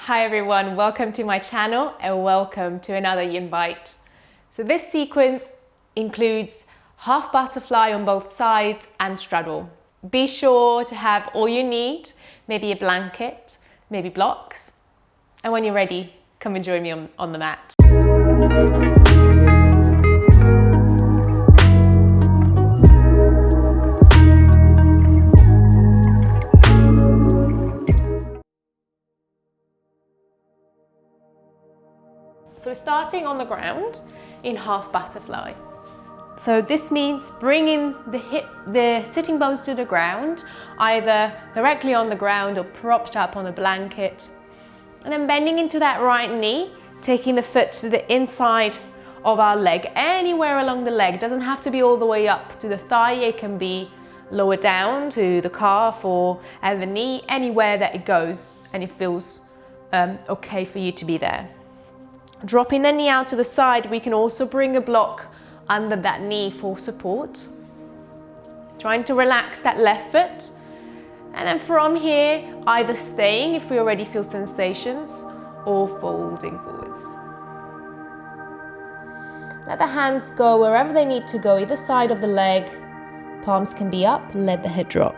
Hi everyone, welcome to my channel and welcome to another Yin Bite. So this sequence includes half butterfly on both sides and straddle. Be sure to have all you need, maybe a blanket, maybe blocks. And when you're ready, come and join me on the mat. So we're starting on the ground in half butterfly. So this means bringing the sitting bones to the ground, either directly on the ground or propped up on a blanket. And then bending into that right knee, taking the foot to the inside of our leg, anywhere along the leg. It doesn't have to be all the way up to the thigh, it can be lower down to the calf or at the knee, anywhere that it goes and it feels okay for you to be there. Dropping the knee out to the side, we can also bring a block under that knee for support. Trying to relax that left foot. And then from here, either staying if we already feel sensations or folding forwards. Let the hands go wherever they need to go, either side of the leg. Palms can be up, let the head drop.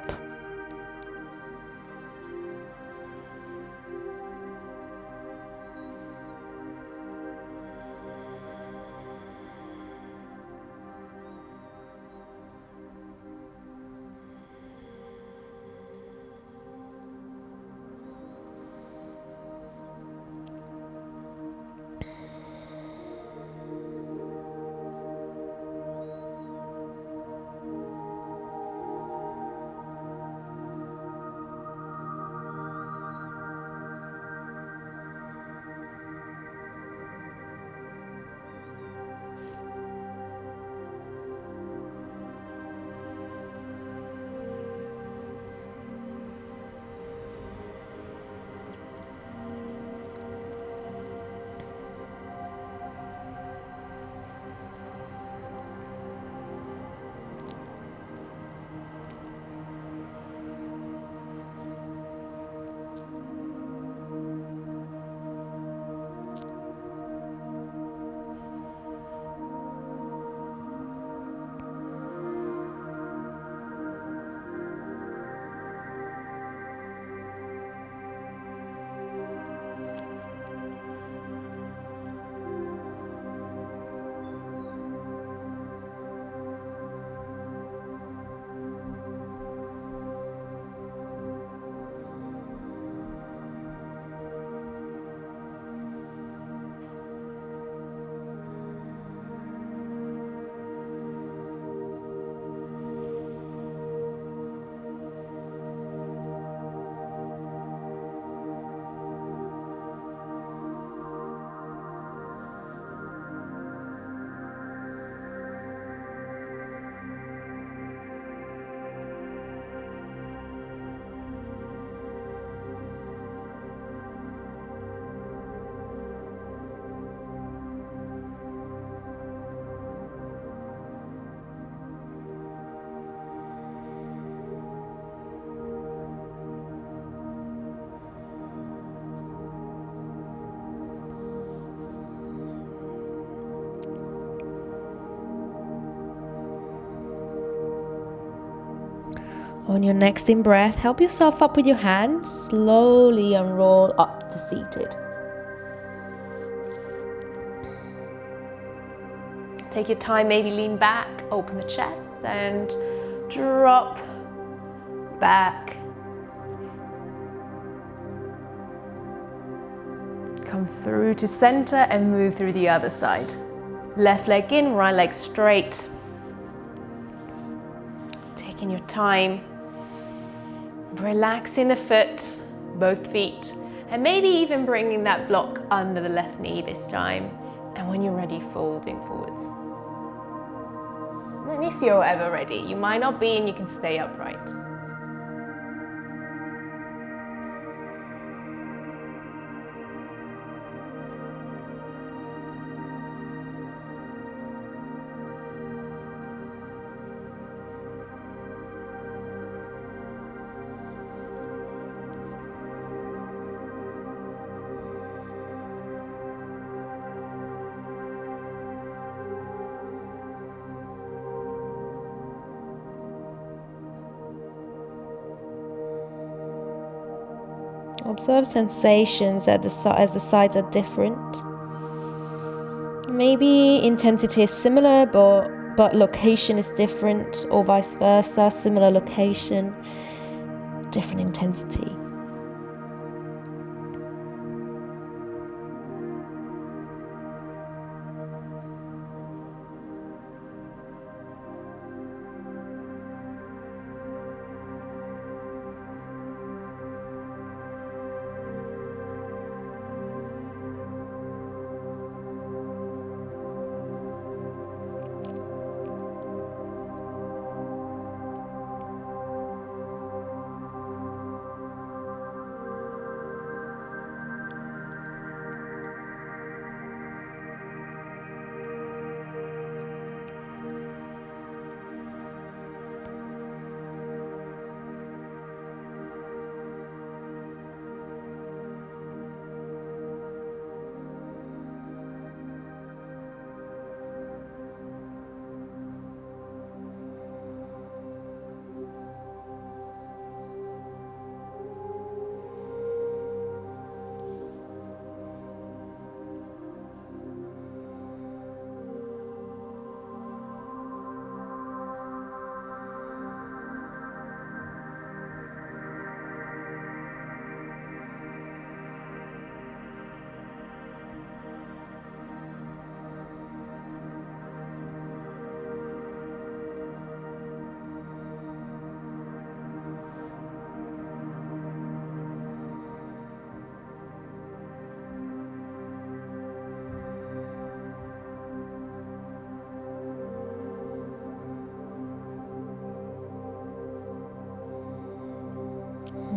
On your next in breath, help yourself up with your hands. Slowly unroll up to seated. Take your time, maybe lean back, open the chest and drop back. Come through to center and move through the other side. Left leg in, right leg straight. Taking your time. Relaxing the foot, both feet, and maybe even bringing that block under the left knee this time. And when you're ready, folding forwards. And if you're ever ready, you might not be and you can stay upright. Observe sensations as the sides are different. Maybe intensity is similar, but location is different, or vice versa. Similar location, different intensity.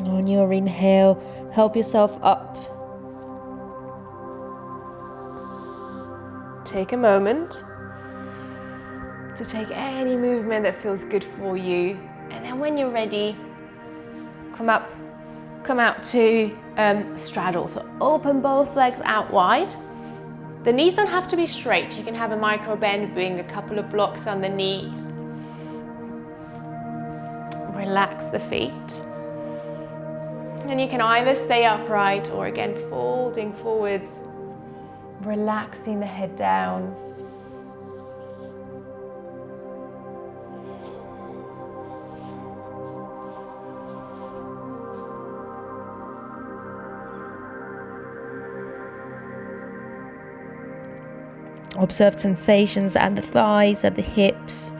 On your inhale, help yourself up. Take a moment to take any movement that feels good for you, and then when you're ready, come out to straddle. So open both legs out wide. The knees don't have to be straight. You can have a micro bend, bring a couple of blocks underneath. Relax the feet. And you can either stay upright or again folding forwards, relaxing the head down. Observe sensations at the thighs, at the hips,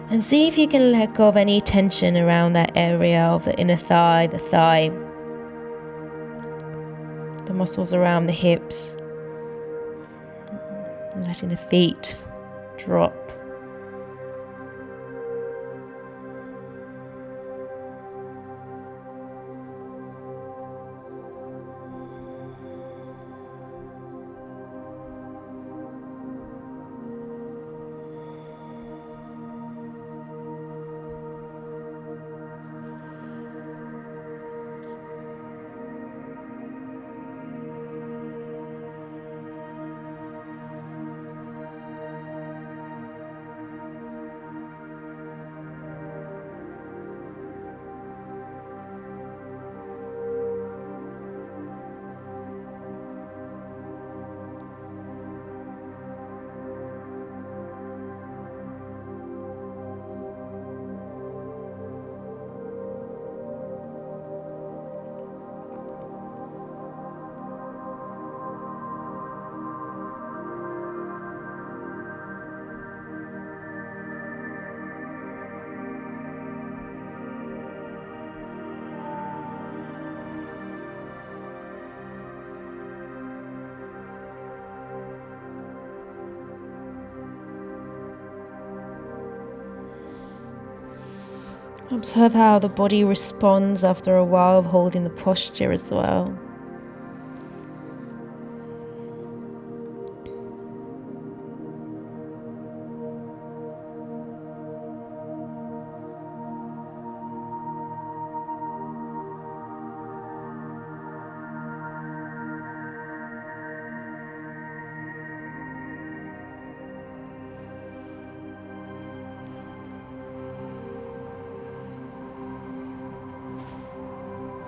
and see if you can let go of any tension around that area of the inner thigh, the muscles around the hips, and letting the feet drop. Observe how the body responds after a while of holding the posture as well.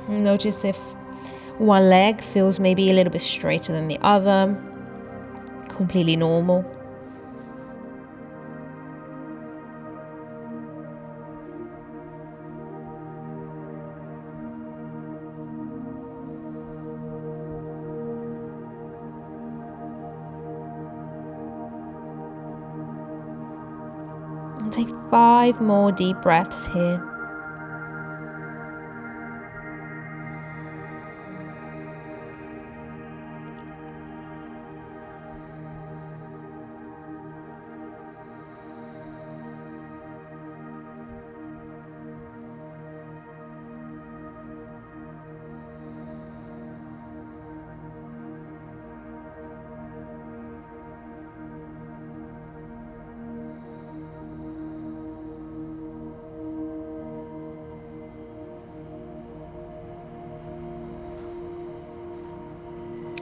Notice if one leg feels maybe a little bit straighter than the other. Completely normal. And take 5 more deep breaths here.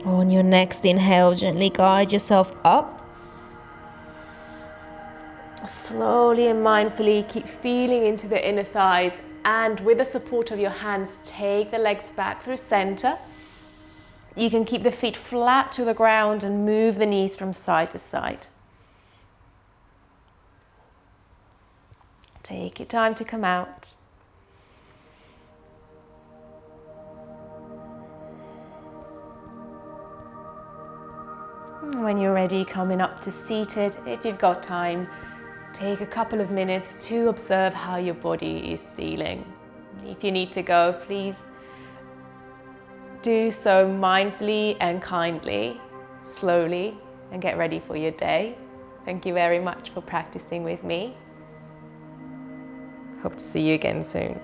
On your next inhale, gently guide yourself up. Slowly and mindfully keep feeling into the inner thighs, and with the support of your hands, take the legs back through center. You can keep the feet flat to the ground and move the knees from side to side. Take your time to come out. When you're ready, coming up to seated, if you've got time, take a couple of minutes to observe how your body is feeling. If you need to go, please do so mindfully and kindly, slowly, and get ready for your day. Thank you very much for practicing with me. Hope to see you again soon.